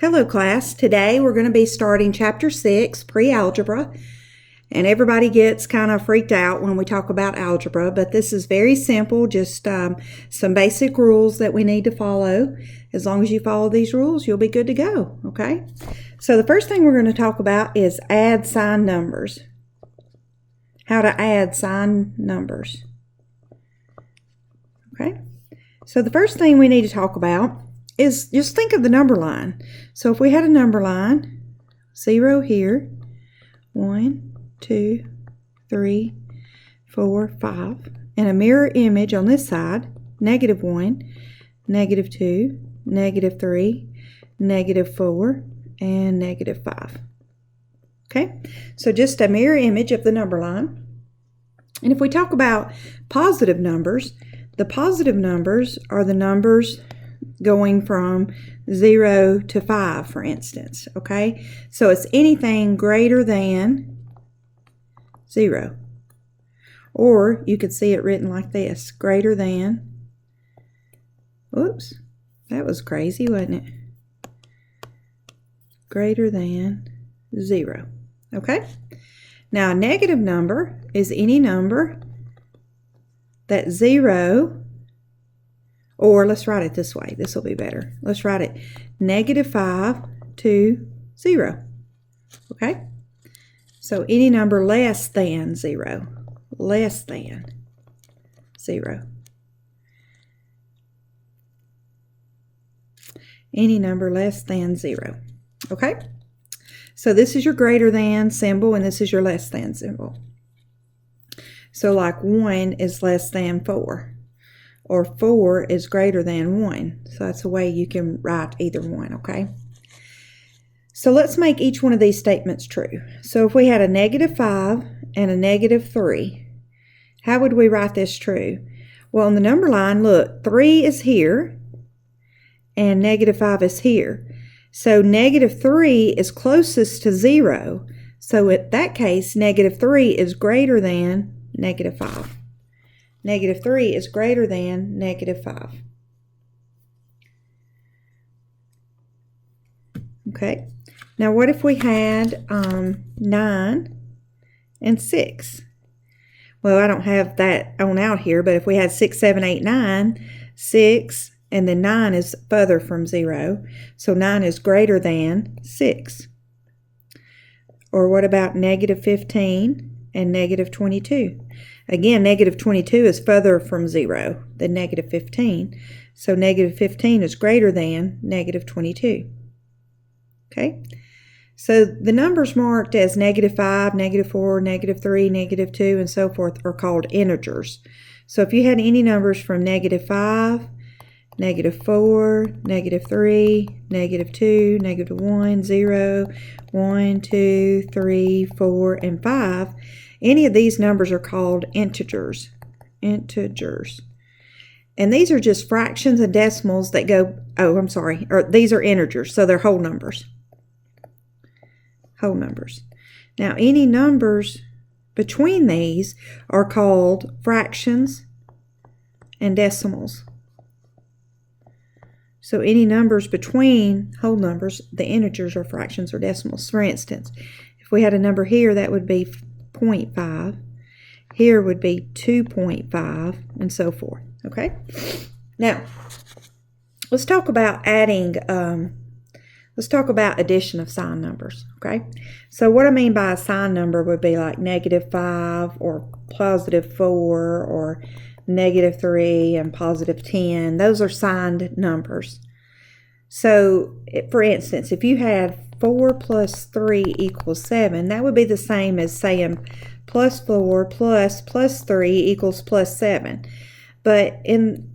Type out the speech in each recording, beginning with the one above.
Hello class, today we're going to be starting chapter 6, pre-algebra, and everybody gets kind of freaked out when we talk about algebra, but this is very simple, just some basic rules that we need to follow. As long as you follow these rules, you'll be good to go, okay? So the first thing we're going to talk about is add sign numbers. How to add sign numbers. Okay, so the first thing we need to talk about is just think of the number line. So if we had a number line, 0 here, 1, 2, 3, 4, 5, and a mirror image on this side, -1, -2, -3, -4, and -5. Okay, so just a mirror image of the number line. And if we talk about positive numbers, the positive numbers are the numbers going from 0 to 5, for instance, okay? So it's anything greater than 0. Or you could see it written like this, greater than, oops, that was crazy, wasn't it? Greater than 0, okay? Now a negative number is any number that 0, or let's write it this way. This will be better. Let's write it -5 to 0. Okay? So any number less than 0. Less than 0. Any number less than 0. Okay? So this is your greater than symbol and this is your less than symbol. So like 1 is less than 4. Or 4 is greater than 1. So that's a way you can write either one, okay? So let's make each one of these statements true. So if we had a -5 and a -3, how would we write this true? Well, on the number line, look, 3 is here and -5 is here. So -3 is closest to 0. So in that case, -3 is greater than -5. -3 is greater than -5. Okay, now what if we had 9 and 6? Well, I don't have that on out here, but if we had 6, 7, 8, 9, 6, and then 9 is further from 0, so 9 is greater than 6. Or what about -15 and -22? Again, -22 is further from 0 than -15. So -15 is greater than -22. Okay? So the numbers marked as -5, -4, -3, -2, and so forth are called integers. So if you had any numbers from -5, -4, -3, -2, -1, 0, 1, 2, 3, 4, and 5, any of these numbers are called integers. Integers. And these are just fractions and decimals that go, or these are integers, so they're whole numbers. Whole numbers. Now, any numbers between these are called fractions and decimals. So any numbers between whole numbers, the integers are fractions or decimals. For instance, if we had a number here, that would be 0.5. Here would be 2.5, and so forth. Okay? Now, let's talk about adding, let's talk about addition of sign numbers. Okay? So what I mean by a sign number would be like -5 or +4 or -3 and +10. Those are signed numbers. So, for instance, if you had 4 + 3 = 7, that would be the same as saying +4 + 3 = +7. But in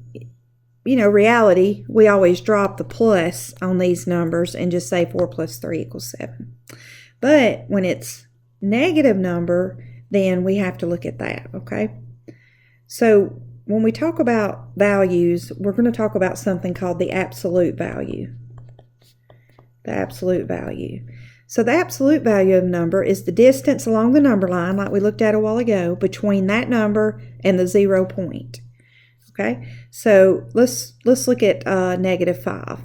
reality, we always drop the plus on these numbers and just say 4 + 3 = 7. But when it's negative number, then we have to look at that, okay? So when we talk about values, we're going to talk about something called the absolute value. The absolute value. So the absolute value of a number is the distance along the number line, like we looked at a while ago, between that number and the 0 point. Okay, so let's look at -5.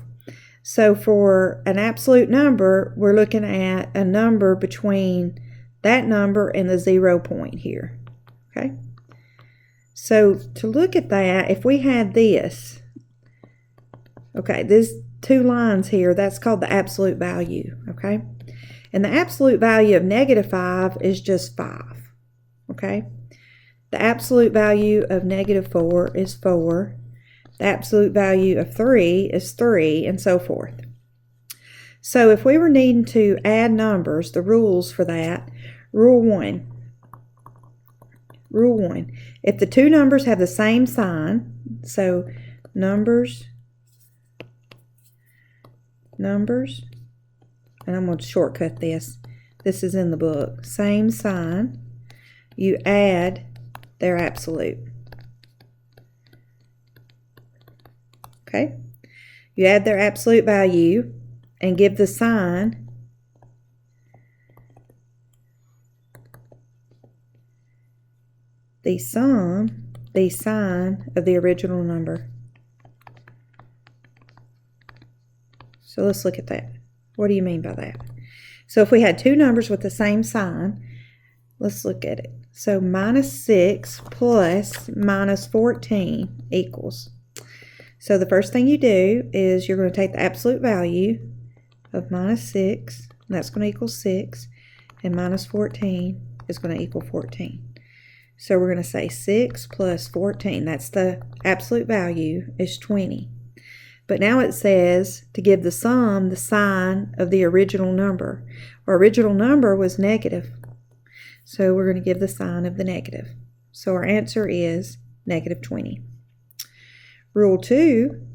So for an absolute number, we're looking at a number between that number and the 0 point here. Okay? So to look at that, if we had this, okay, these two lines here, that's called the absolute value, okay? And the absolute value of -5 is just 5, okay? The absolute value of -4 is 4. The absolute value of 3 is 3, and so forth. So if we were needing to add numbers, the rules for that, Rule 1. Rule 1. If the two numbers have the same sign, so numbers, and I'm going to shortcut this. This is in the book. Same sign, you add their absolute. Okay? You add their absolute value and give the sign the sign of the original number. So let's look at that. What do you mean by that? So if we had two numbers with the same sign, let's look at it. So -6 plus -14 equals. So the first thing you do is you're going to take the absolute value of -6, and that's going to equal 6, and -14 is going to equal 14. So we're going to say 6 plus 14, that's the absolute value, is 20. But now it says to give the sum the sign of the original number. Our original number was negative. So we're going to give the sign of the negative. So our answer is -20. Rule 2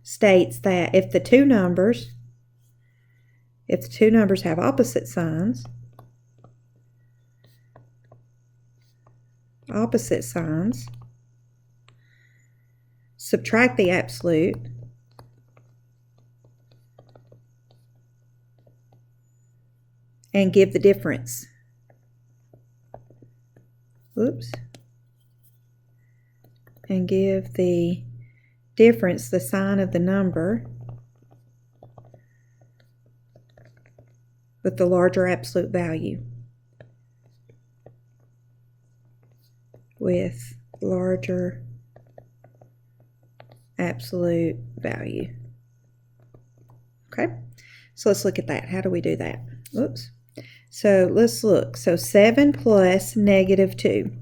states that if the two numbers have opposite signs, subtract the absolute and give the difference. And give the difference the sign of the number with the larger absolute value. With larger absolute value. Okay, so let's look at that. How do we do that? Oops. So let's look. So 7 plus -2.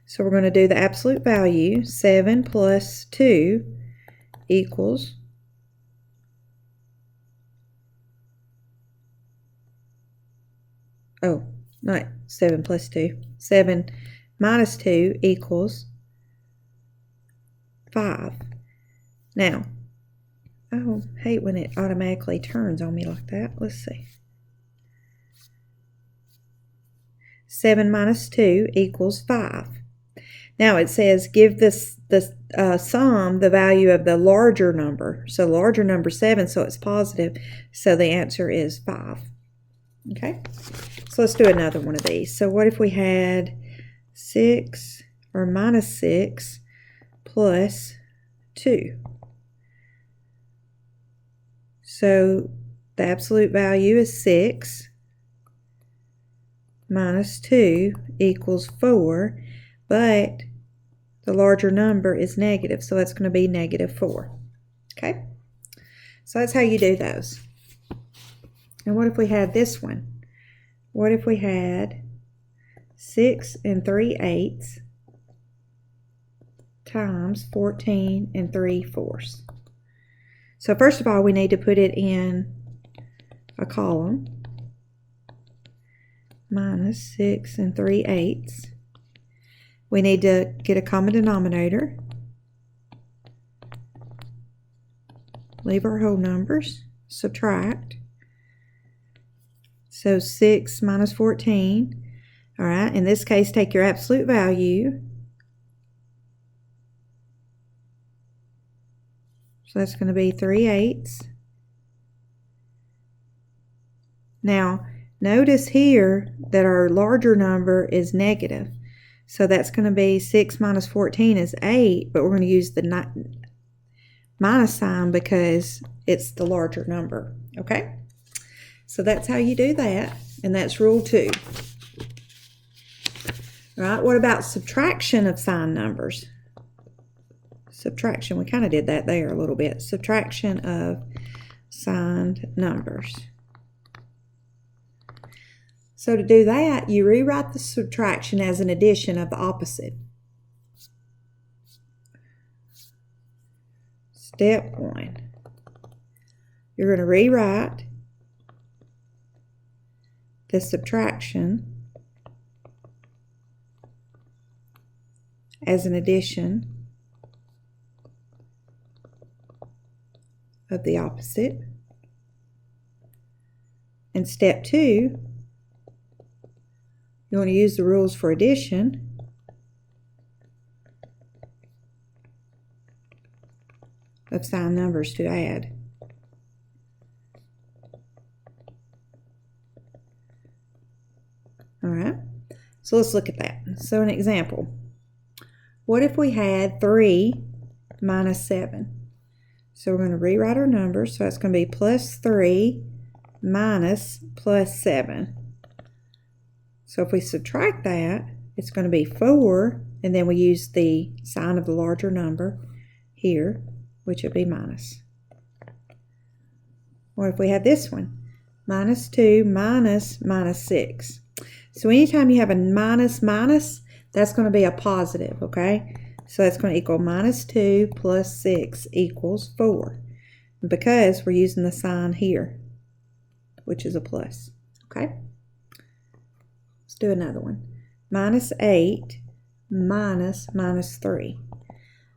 So we're going to do the absolute value. 7 plus 2 equals not 7 plus 2. 7 minus 2 equals 5. Now, I hate when it automatically turns on me like that. Let's see. 7 minus 2 equals 5. Now it says give the sum the value of the larger number. So larger number 7, so it's positive. So the answer is 5. Okay, so let's do another one of these. So what if we had 6 or -6 plus 2? So the absolute value is 6 minus 2 equals 4, but the larger number is negative, so that's going to be -4. Okay, so that's how you do those. And what if we had this one? What if we had 6 3/8 times 14 3/4? So first of all, we need to put it in a column. Minus 6 3/8. We need to get a common denominator. Leave our whole numbers. Subtract. So 6 minus 14. All right, in this case, take your absolute value. So that's going to be 3/8. Now, notice here that our larger number is negative. So that's going to be 6 minus 14 is 8, but we're going to use the minus sign because it's the larger number, okay? So that's how you do that, and that's rule 2. All right, what about subtraction of signed numbers? Subtraction, we kind of did that there a little bit. Subtraction of signed numbers. So to do that, you rewrite the subtraction as an addition of the opposite. Step 1. You're going to rewrite the subtraction as an addition of the opposite. And step 2, you want to use the rules for addition of signed numbers to add. All right, so let's look at that. So an example, what if we had 3 minus 7? So we're going to rewrite our numbers. So it's going to be plus 3 minus plus 7. So if we subtract that, it's going to be 4, and then we use the sign of the larger number here, which would be minus. What if we had this one? Minus 2 minus minus 6. So anytime you have a minus minus, that's going to be a positive, okay? So that's going to equal minus 2 plus 6 equals 4, because we're using the sign here, which is a plus, okay? Let's do another one. Minus 8 minus minus 3.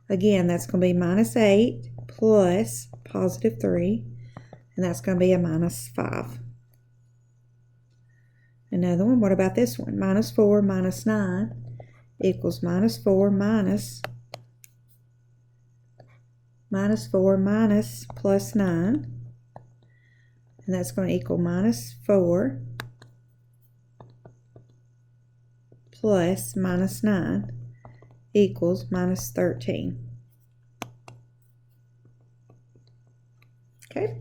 Again, that's going to be minus 8 plus positive 3, and that's going to be a minus 5. Another one, what about this one? Minus 4 minus 9 equals minus 4 minus 4 minus plus 9, and that's going to equal minus 4 plus minus 9 equals minus 13. Okay,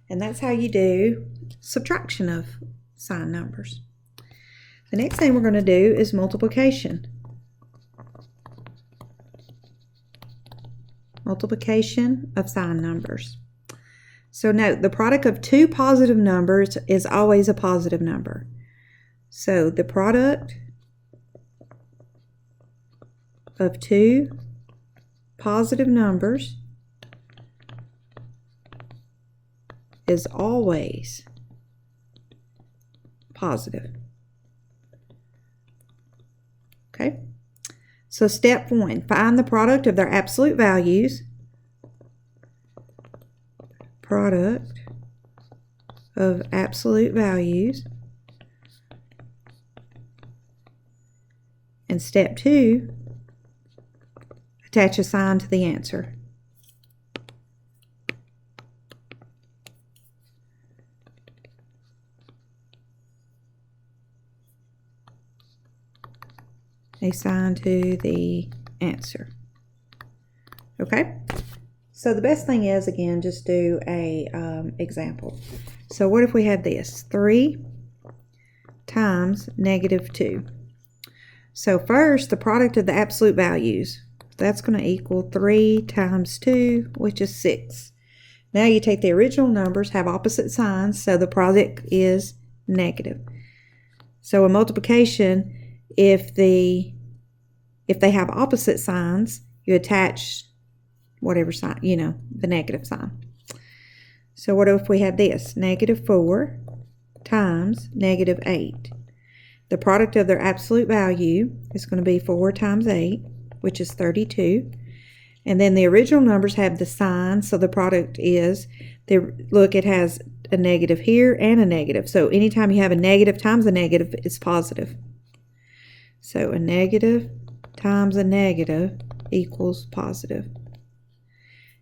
and that's how you do subtraction of signed numbers. The next thing we're going to do is multiplication. Multiplication of signed numbers. So note, the product of 2 positive numbers is always a positive number. So the product of 2 positive numbers is always positive. Okay, so step 1, find the product of their absolute values. Product of absolute values. And step 2, attach a sign to the answer. A sign to the answer. Okay, so the best thing is, again, just do a example. So what if we had this? 3 times negative 2. So first, the product of the absolute values. That's going to equal 3 times 2, which is 6. Now you take the original numbers, have opposite signs, so the product is negative. So in multiplication, if they have opposite signs, you attach whatever sign, the negative sign. So what if we had this? Negative 4 times negative 8. The product of their absolute value is going to be 4 times 8, which is 32. And then the original numbers have the sign, so the product is, look, it has a negative here and a negative. So anytime you have a negative times a negative, it's positive. So a negative times a negative equals positive.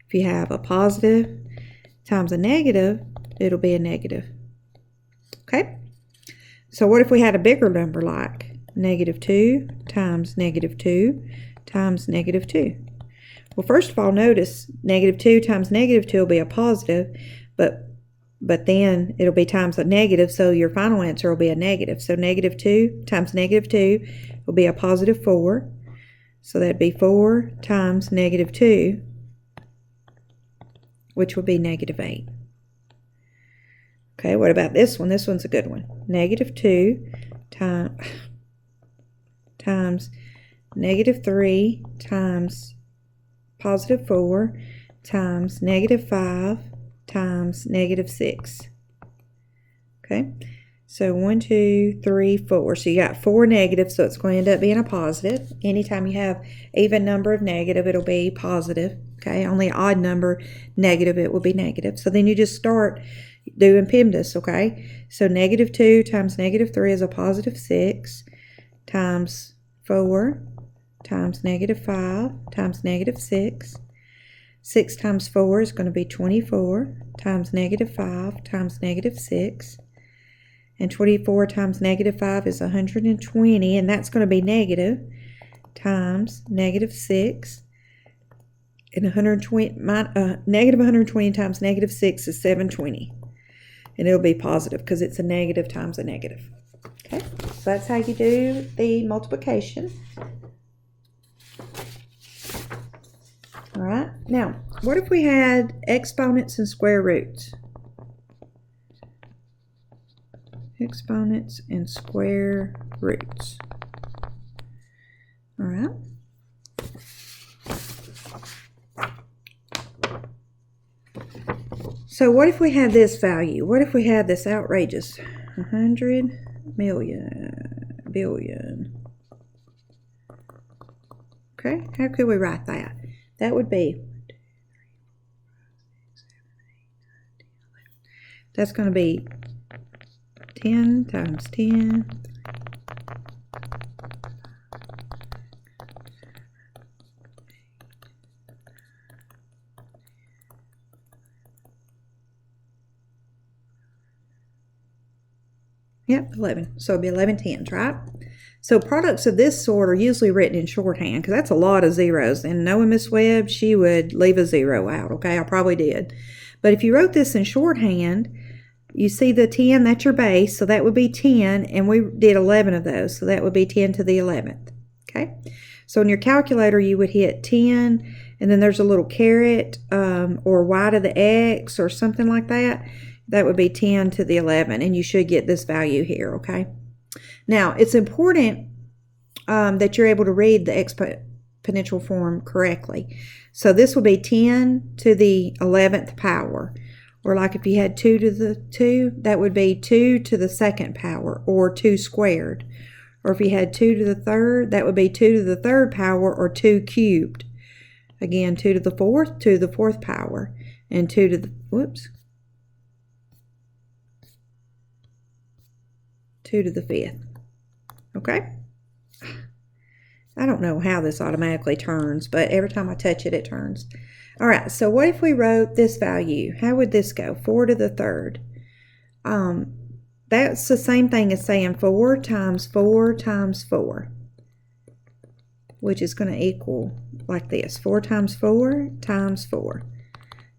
If you have a positive times a negative, it'll be a negative. Okay? So what if we had a bigger number like negative 2 times negative 2 times negative 2? Well, first of all, notice negative 2 times negative 2 will be a positive, but then it'll be times a negative, so your final answer will be a negative. So negative 2 times negative 2 will be a positive 4. So that'd be 4 times negative 2, which would be negative 8. Okay, what about this one? This one's a good one. Negative 2 times negative 3 times positive 4 times negative 5 times negative 6. Okay, so 1, 2, 3, 4. So you got 4 negatives, so it's going to end up being a positive. Anytime you have even number of negative, it'll be positive. Okay, only odd number negative, it will be negative. So then you just start doing PEMDAS, okay? So negative 2 times negative 3 is a positive 6 times 4 times negative 5 times negative 6. 6 times 4 is going to be 24 times negative 5 times negative 6. And 24 times negative 5 is 120, and that's going to be negative times negative 6. And negative 120 times negative 6 is 720. And it'll be positive because it's a negative times a negative. Okay, so that's how you do the multiplication. All right, now, what if we had exponents and square roots? Exponents and square roots. All right. So what if we had this value? What if we had this outrageous 100 million billion? Okay, how could we write that? That would be, that's going to be 10 times 10. Yep, 11. So it'll be 11 tens, right? So products of this sort are usually written in shorthand because that's a lot of zeros. And knowing Miss Webb, she would leave a 0 out, okay? I probably did. But if you wrote this in shorthand, you see the 10, that's your base, so that would be 10, and we did 11 of those, so that would be 10 to the 11th, okay? So in your calculator, you would hit 10, and then there's a little caret or y to the x or something like that. That would be 10 to the 11, and you should get this value here, okay? Now, it's important that you're able to read the exponential form correctly. So this would be 10 to the 11th power. Or like if you had 2 to the 2, that would be 2 to the 2nd power, or 2 squared. Or if you had 2 to the 3rd, that would be 2 to the 3rd power, or 2 cubed. Again, 2 to the 4th, 2 to the 4th power, and 2 to the, 2 to the 5th. Okay? I don't know how this automatically turns, but every time I touch it, it turns. All right, so what if we wrote this value? How would this go? 4 to the 3rd. That's the same thing as saying 4 times 4 times 4, which is going to equal like this. 4 times 4 times 4.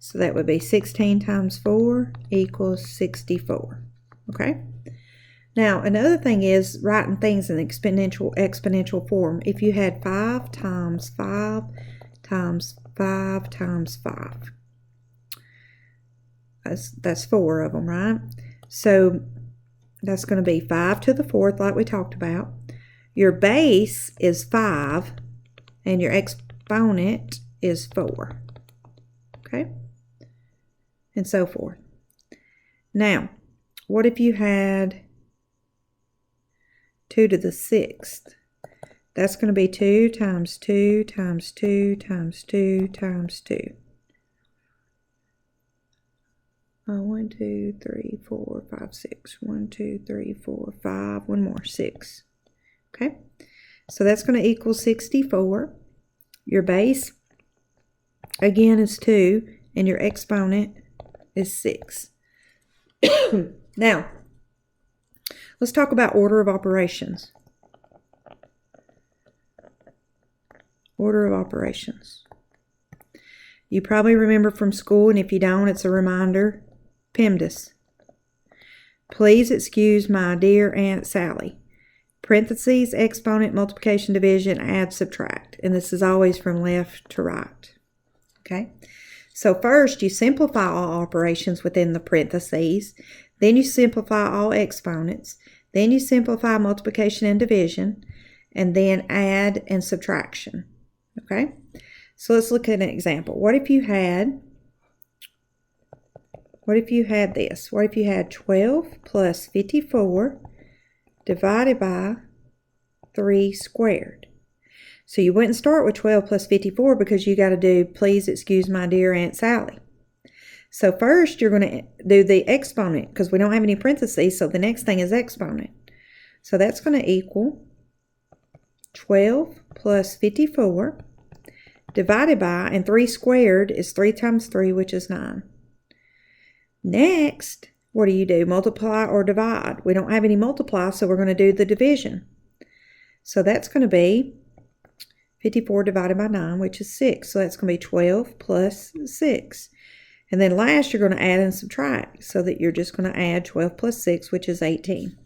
So that would be 16 times 4 equals 64. Okay? Now, another thing is writing things in exponential form. If you had 5 times 5 times 5 times 5. That's 4 of them, right? So that's going to be 5 to the 4th, like we talked about. Your base is 5, and your exponent is 4. Okay? And so forth. Now, what if you had 2 to the 6th? That's going to be 2 times 2 times 2 times 2 times 2. 1, 2, 3, 4, 5, 6. 1, 2, 3, 4, 5. One more, 6. Okay? So that's going to equal 64. Your base, again, is 2, and your exponent is 6. Now, let's talk about order of operations. Order of operations. You probably remember from school, and if you don't, it's a reminder. PEMDAS. Please excuse my dear Aunt Sally. Parentheses, exponent, multiplication, division, add, subtract. And this is always from left to right. Okay? So first, you simplify all operations within the parentheses. Then you simplify all exponents. Then you simplify multiplication and division. And then add and subtraction. Okay? So let's look at an example. What if you had this? What if you had 12 plus 54 divided by 3 squared? So you wouldn't start with 12 plus 54 because you got to do, please excuse my dear Aunt Sally. So first you're going to do the exponent because we don't have any parentheses, so the next thing is exponent. So that's going to equal 12 plus 54 divided by, and 3 squared is 3 times 3, which is 9. Next, what do? Multiply or divide? We don't have any multiply, so we're going to do the division. So that's going to be 54 divided by 9, which is 6. So that's going to be 12 plus 6. And then last, you're going to add and subtract, so that you're just going to add 12 plus 6, which is 18.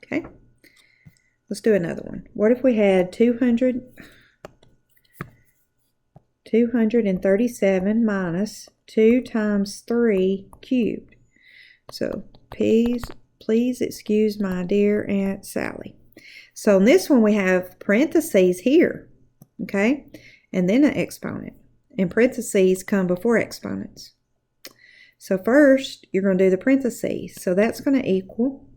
Okay? Let's do another one. What if we had 237 minus 2 times 3 cubed. So please excuse my dear Aunt Sally. So in this one we have parentheses here, okay? And then an exponent. And parentheses come before exponents. So first you're going to do the parentheses. So that's going to equal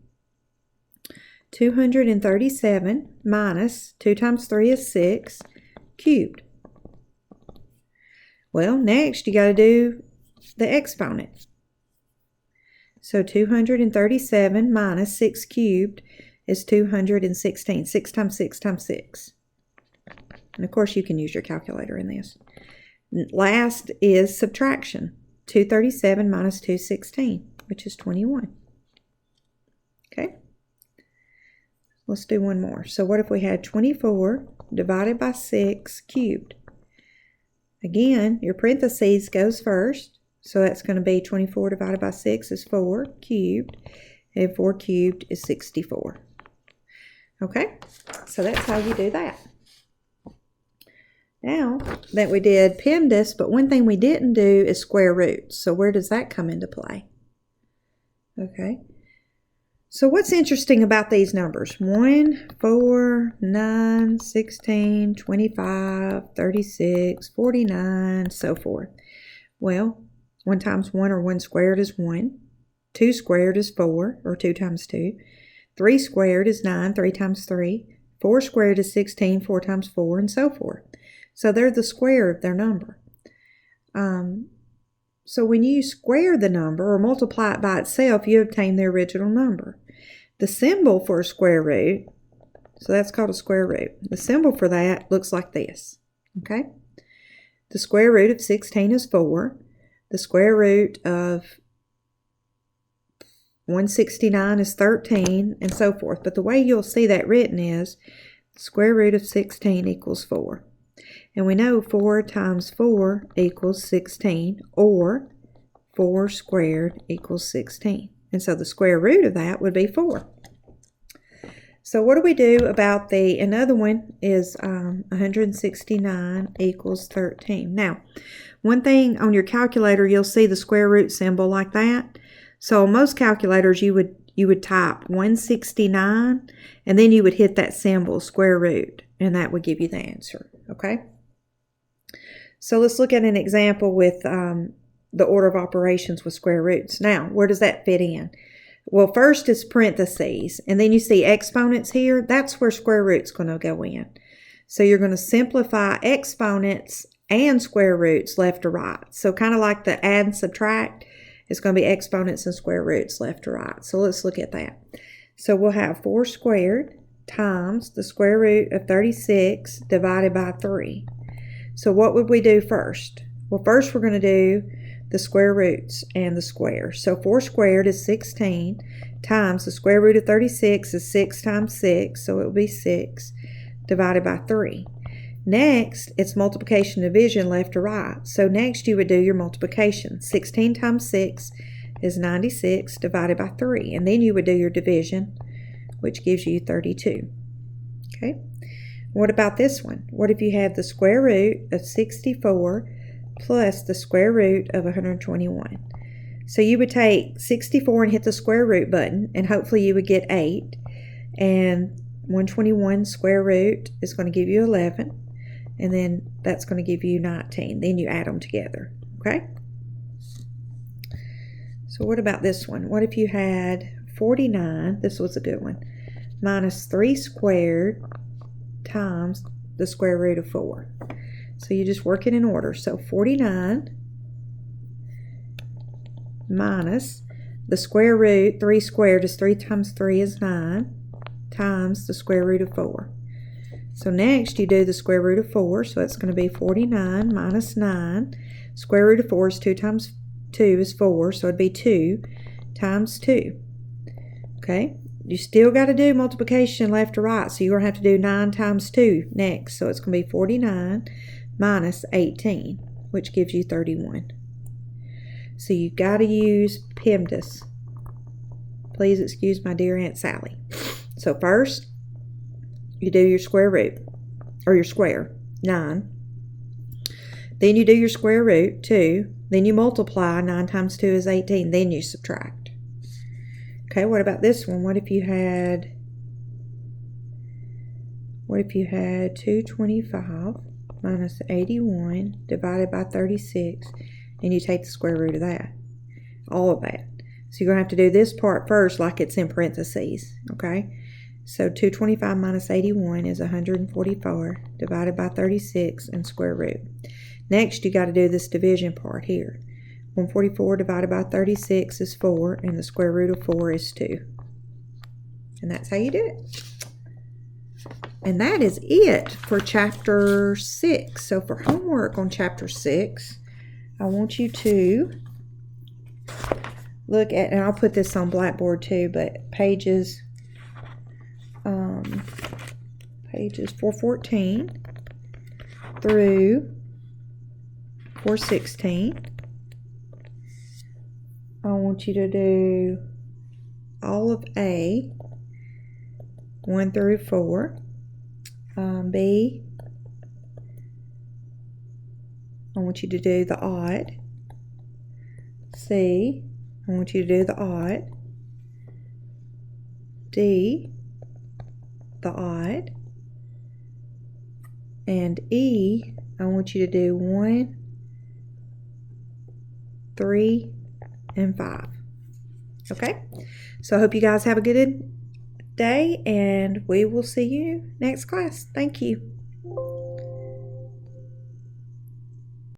237 minus 2 times 3 is 6 cubed. Well, next you got to do the exponent. So 237 minus 6 cubed is 216. 6 times 6 times 6. And of course you can use your calculator in this. Last is subtraction. 237 minus 216, which is 21. Okay? Let's do one more. So what if we had 24 divided by 6 cubed? Again, your parentheses goes first, so that's going to be 24 divided by 6 is 4 cubed, and 4 cubed is 64. Okay, so that's how you do that. Now that we did PEMDAS, but one thing we didn't do is square roots. So where does that come into play? Okay. So what's interesting about these numbers? 1, 4, 9, 16, 25, 36, 49, so forth. Well, 1 times 1 or 1 squared is 1. 2 squared is 4, or 2 times 2. 3 squared is 9, 3 times 3. 4 squared is 16, 4 times 4, and so forth. So they're the square of their number. So when you square the number or multiply it by itself, you obtain the original number. The symbol for a square root, so that's called a square root. The symbol for that looks like this, okay? The square root of 16 is 4. The square root of 169 is 13, and so forth. But the way you'll see that written is the square root of 16 equals 4. And we know 4 times 4 equals 16, or 4 squared equals 16. And so the square root of that would be 4. So what do we do about another one is 169 equals 13. Now, one thing on your calculator, you'll see the square root symbol like that. So on most calculators, you would type 169, and then you would hit that symbol, square root, and that would give you the answer, okay? So let's look at an example with the order of operations with square roots. Now, where does that fit in? Well, first is parentheses, and then you see exponents here. That's where square root's going to go in. So you're going to simplify exponents and square roots left to right. So kind of like the add and subtract, it's going to be exponents and square roots left to right. So let's look at that. So we'll have 4 squared times the square root of 36 divided by 3. So what would we do first? Well, first we're going to do the square roots and the square. So 4 squared is 16 times the square root of 36 is 6 times 6, so it will be 6 divided by 3. Next, it's multiplication division left to right. So next you would do your multiplication. 16 times 6 is 96 divided by 3. And then you would do your division, which gives you 32. Okay. What about this one? What if you have the square root of 64 plus the square root of 121? So you would take 64 and hit the square root button, and hopefully you would get 8. And 121 square root is going to give you 11. And then that's going to give you 19. Then you add them together. Okay? So what about this one? What if you had 49, this was a good one, minus 3 squared times the square root of 4. So you just work it in order. So 49 minus the square root, 3 squared is 3 times 3 is 9, times the square root of 4. So next you do the square root of 4, so it's going to be 49 minus 9. Square root of 4 is 2 times 2 is 4, so it'd be 2 times 2. Okay, you still got to do multiplication left to right, so you're going to have to do 9 times 2 next. So it's going to be 49 minus 18, which gives you 31. So you've got to use PEMDAS. Please excuse my dear Aunt Sally. So first, you do your square root, or your square, 9. Then you do your square root, 2. Then you multiply, 9 times 2 is 18. Then you subtract. Okay, what about this one? What if you had 225 minus 81 divided by 36, and you take the square root of that, all of that. So you're going to have to do this part first like it's in parentheses, okay? So 225 minus 81 is 144 divided by 36 and square root. Next, you got to do this division part here. 144 divided by 36 is 4, and the square root of 4 is 2. And that's how you do it. And that is it for chapter 6. So for homework on chapter 6, I want you to look at, and I'll put this on Blackboard too, but pages 414 through 416. I want you to do all of A, 1 through 4. B, I want you to do the odd. C, I want you to do the odd. D, the odd. And E, I want you to do 1, 3, and 5. Okay? So I hope you guys have a good day, and we will see you next class. Thank you.